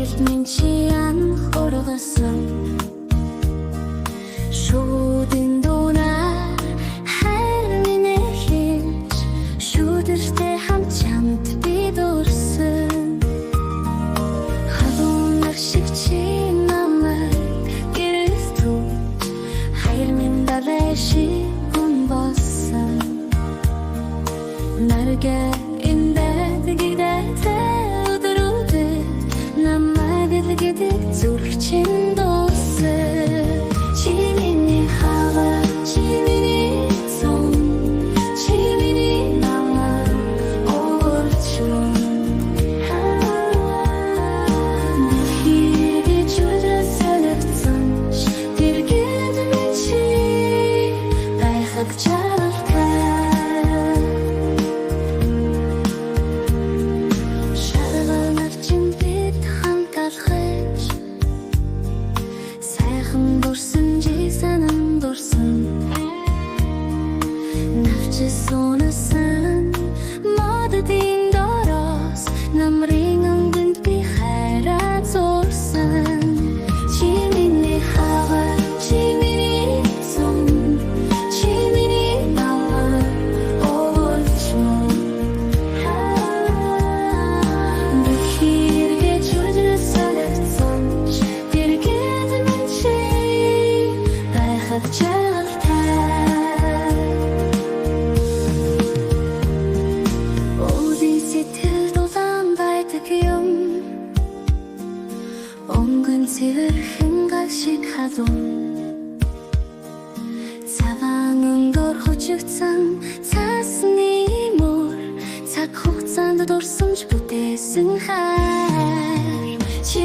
Min chi anх ургасан шүүдэн дунаар хайр минь хэлж шүүдэртэй хамт чамд би дурсан халуунар шиг чи намайг гэрээс түж хайр минь далай шиг хүн болсон наргэ имдээд гидээтэй Gidip zurçin dostu Çimini hava, çimini son Çimini nama orçun Nefiri çocuğa söylüktün Bir güdüm içi Dayıkıp çalırken Şarılanır cimrit хамталхаж сайхан дурсан жисанан дурсан навчис унасан моддын дороос намрын өнгөнд би хайраа зурсан чи миний хава чи миний сон чи миний намар орчмон Сэрхэн гашиг хадун Цагаан өнгөөр хожигдсан цаасны мөр Цаг хугацаанд дурсамж бүтээсэн хайр Чи